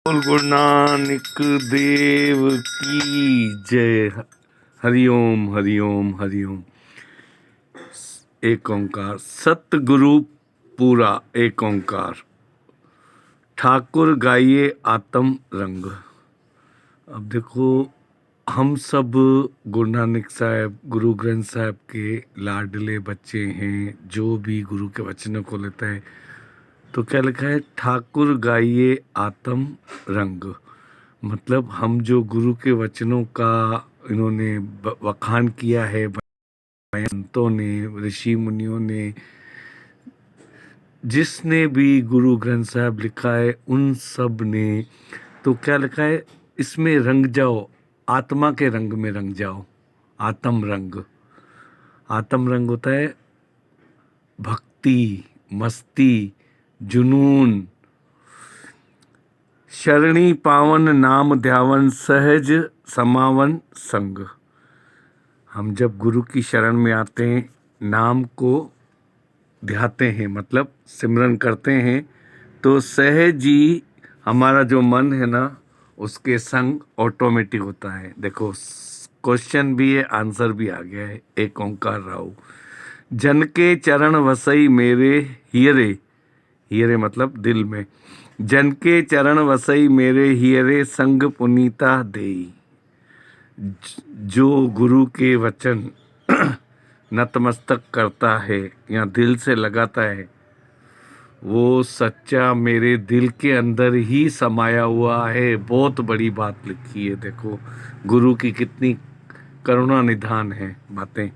बोल गुरु नानक देव की जय। हरिओम हरिओम हरिओम। एक ओंकार सतगुरु पूरा एक ओंकार। ठाकुर गाइए आत्म रंग। अब देखो, हम सब गुरु नानक साहब, गुरु ग्रंथ साहब के लाडले बच्चे हैं। जो भी गुरु के वचनों को लेता है तो क्या लिखा है, ठाकुर गाइए आत्म रंग। मतलब हम जो गुरु के वचनों का इन्होंने वखान किया है, संतों ने, ऋषि मुनियों ने, जिसने भी गुरु ग्रंथ साहब लिखा है उन सब ने, तो क्या लिखा है, इसमें रंग जाओ, आत्मा के रंग में रंग जाओ। आत्म रंग, आत्म रंग होता है भक्ति, मस्ती, जुनून, शरणी पावन नाम ध्यावन सहज समावन संग। हम जब गुरु की शरण में आते हैं, नाम को ध्याते हैं, मतलब सिमरन करते हैं, तो सहज ही हमारा जो मन है ना, उसके संग ऑटोमेटिक होता है। देखो, क्वेश्चन भी है, आंसर भी आ गया है। एक ओंकार राव। जन के चरण वसई मेरे हियरे, हियरे मतलब दिल में, जन के चरण वसई मेरे हियरे संग पुनीता देई। जो गुरु के वचन नतमस्तक करता है या दिल से लगाता है, वो सच्चा मेरे दिल के अंदर ही समाया हुआ है। बहुत बड़ी बात लिखी है। देखो गुरु की कितनी करुणा निधान है बातें।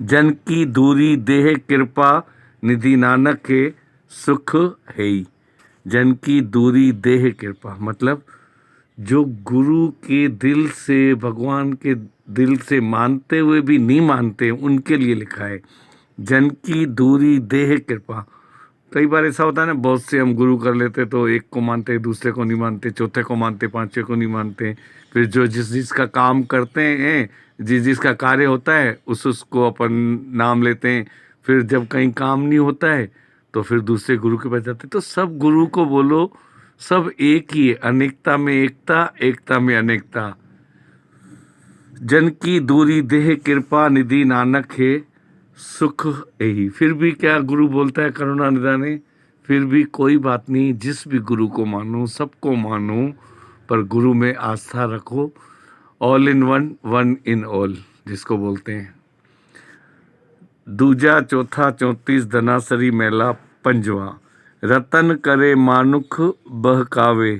जन की दूरी देह कृपा निधि नानक के सुख है ही। जन की दूरी देह कृपा मतलब जो गुरु के दिल से, भगवान के दिल से मानते हुए भी नहीं मानते, उनके लिए लिखा है जन की दूरी देह कृपा। कई बार ऐसा होता है ना, बहुत से हम गुरु कर लेते तो एक को मानते, दूसरे को नहीं मानते, चौथे को मानते, पांचवे को नहीं मानते। फिर जो जिस जिसका काम करते हैं, जिस जिसका कार्य होता है, उसको अपन नाम लेते हैं। फिर जब कहीं काम नहीं होता है तो फिर दूसरे गुरु के पास जाते। तो सब गुरु को बोलो, सब एक ही है। अनेकता में एकता, एकता में अनेकता। जन की दूरी देह कृपा निधि नानक है सुख यही। फिर भी क्या गुरु बोलता है करुणा निधाने, फिर भी कोई बात नहीं, जिस भी गुरु को मानो, सबको मानो, पर गुरु में आस्था रखो। All in one, one in all जिसको बोलते हैं। दूजा चौथा 34 धनासरी मेला पंजवा। रतन करे मानुख बहकावे,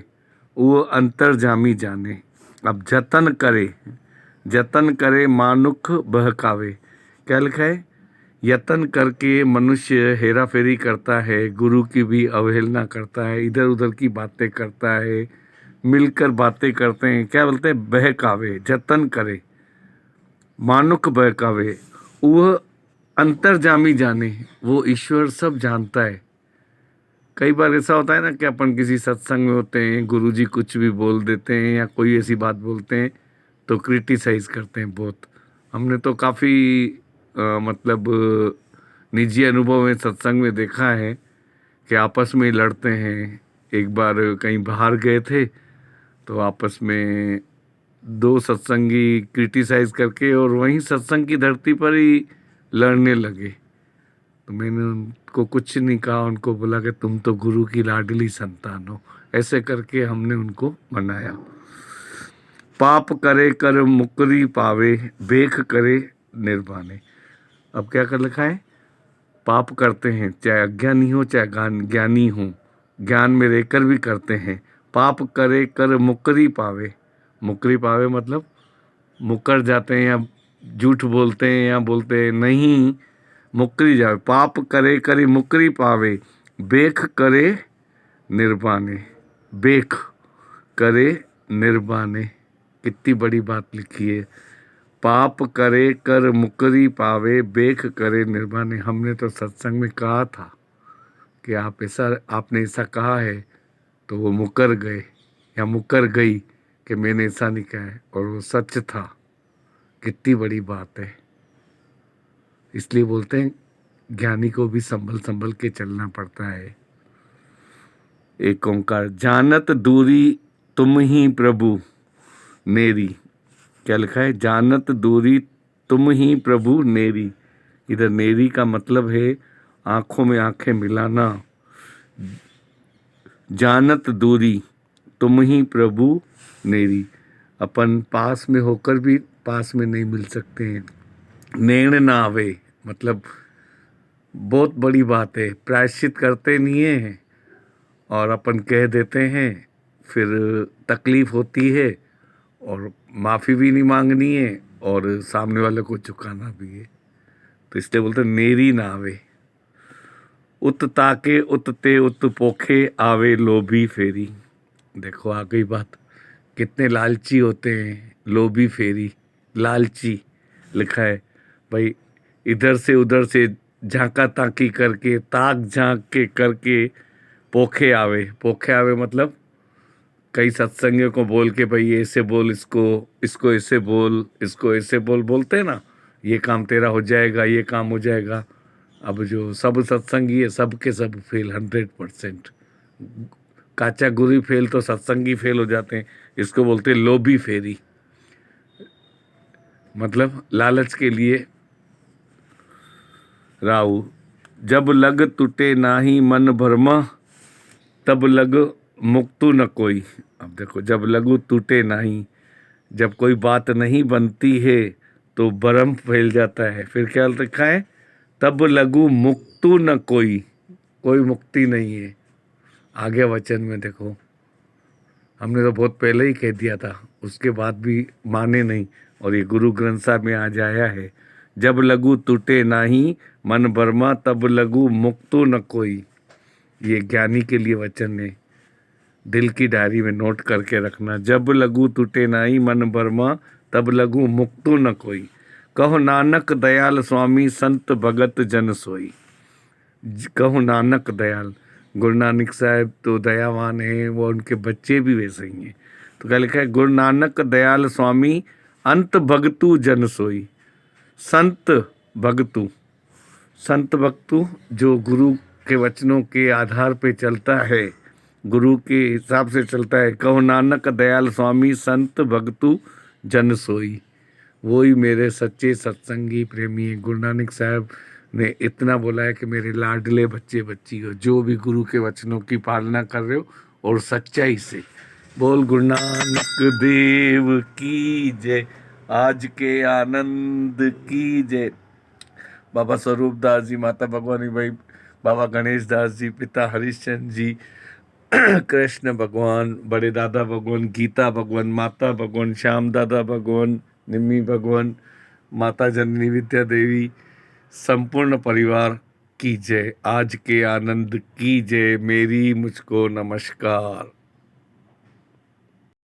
वो अंतर जामी जाने। अब जतन करे, जतन करे मानुख बहकावे, क्या लिखा है, यतन करके मनुष्य हेरा फेरी करता है, गुरु की भी अवहेलना करता है, इधर उधर की बातें करता है, मिलकर बातें करते हैं। क्या बोलते हैं, बहकावे, जतन करे मानुख बहकावे, वह अंतर्जामी जाने, वो ईश्वर सब जानता है। कई बार ऐसा होता है ना कि अपन किसी सत्संग में होते हैं, गुरुजी कुछ भी बोल देते हैं या कोई ऐसी बात बोलते हैं तो क्रिटिसाइज करते हैं बहुत। हमने तो काफ़ी मतलब निजी अनुभव में सत्संग में देखा है कि आपस में लड़ते हैं। एक बार कहीं बाहर गए थे तो आपस में दो सत्संगी क्रिटिसाइज करके और वहीं सत्संग की धरती पर ही लड़ने लगे। तो मैंने उनको कुछ नहीं कहा, उनको बोला कि तुम तो गुरु की लाडली संतान हो। ऐसे करके हमने उनको मनाया। पाप करे कर मुकरी पावे, बेख करे निर्वाणे। अब क्या कर लिखा है, पाप करते हैं, चाहे अज्ञानी हो चाहे ज्ञानी हो, ज्ञान में रहकर भी करते हैं। पाप करे कर मुकरी पावे, मुकरी पावे मतलब मुकर जाते हैं या झूठ बोलते हैं या बोलते हैं नहीं, मुकरी जावे। पाप करे करे मुकरी पावे, बेख करे निर्वाणे, बेख करे निर्वाणे। कितनी बड़ी बात लिखी है। पाप करे कर मुकरी पावे, बेख करे निर्वाणे। हमने तो सत्संग में कहा था कि आपने ऐसा कहा है, तो वो मुकर गए या मुकर गई कि मैंने ऐसा नहीं कहा है, और वो सच था। कितनी बड़ी बात है। इसलिए बोलते हैं ज्ञानी को भी संभल संभल के चलना पड़ता है। एक ओंकार जानत दूरी तुम ही प्रभु नेरी। क्या लिखा है? जानत दूरी तुम ही प्रभु नेरी। इधर नेरी का मतलब है आंखों में आंखें मिलाना। जानत दूरी तुम ही प्रभु नेरी। अपन पास में होकर भी पास में नहीं मिल सकते हैं। नेण ना आवे मतलब बहुत बड़ी बात है। प्रायश्चित करते नहीं है और अपन कह देते हैं, फिर तकलीफ होती है और माफ़ी भी नहीं मांगनी है और सामने वाले को चुकाना भी है। तो इसलिए बोलते नेरी ना आवे। उत ताके उत ते उत पोखे आवे लोभी फेरी। देखो आ गई बात, कितने लालची होते हैं। लोभी फेरी, लालची लिखा है भाई। इधर से उधर से झांका ताकी करके, ताक झांक के करके पोखे आवे। पोखे आवे मतलब कई सत्संगियों को बोल के भाई ऐसे बोल, इसको ऐसे बोल, इसको ऐसे बोल, बोलते हैं ना, ये काम तेरा हो जाएगा, ये काम हो जाएगा। अब जो सब सत्संगी है सब के सब फेल 100%। काचा गुरु फेल तो सत्संगी फेल हो जाते हैं। इसको बोलते हैं लोभी फेरी, मतलब लालच के लिए राहु। जब लग टूटे नाही मन भरमा, तब लग मुक्तु न कोई। अब देखो, जब लगू टूटे नहीं, जब कोई बात नहीं बनती है तो भरम फैल जाता है। फिर क्या लिखा है? तब लगू मुक्तु न कोई, कोई मुक्ति नहीं है। आगे वचन में देखो, हमने तो बहुत पहले ही कह दिया था, उसके बाद भी माने नहीं, और ये गुरु ग्रंथ साहब में आज आया है। जब लगू टूटे नाही मन भरमा, तब लगू मुक्तु न कोई। ये ज्ञानी के लिए वचन है, दिल की डायरी में नोट करके रखना। जब लगू टूटे नाही मन भरमा, तब लगू मुक्तु न कोई। कहो नानक दयाल स्वामी संत भगत जन सोई। कहो नानक दयाल, गुरु नानक साहब तो दयावान हैं, वो उनके बच्चे भी वैसे ही हैं। तो क्या लिखा है? गुरु नानक दयाल स्वामी अंत भगतु जन सोई। संत भगतु, संत भक्तु जो गुरु के वचनों के आधार पे चलता है, गुरु के हिसाब से चलता है। कहो नानक दयाल स्वामी संत भगतु जन सोई। वो ही मेरे सच्चे सत्संगी प्रेमी हैं। गुरु नानक साहब ने इतना बोला है कि मेरे लाडले बच्चे बच्ची हो, जो भी गुरु के वचनों की पालना कर रहे हो और सच्चाई से। बोल गुरु नानक देव की जय, आज के आनंद की जय। बाबा स्वरूप दास जी, माता भगवानी भाई, बाबा गणेश दास जी, पिता हरिश्चंद्र जी, कृष्ण भगवान, बड़े दादा भगवान, गीता भगवान, माता भगवान, श्याम दादा भगवान, निम्मी भगवान, माता जननी विद्या देवी, संपूर्ण परिवार की जय। आज के आनंद की जय। मेरी मुझको नमस्कार।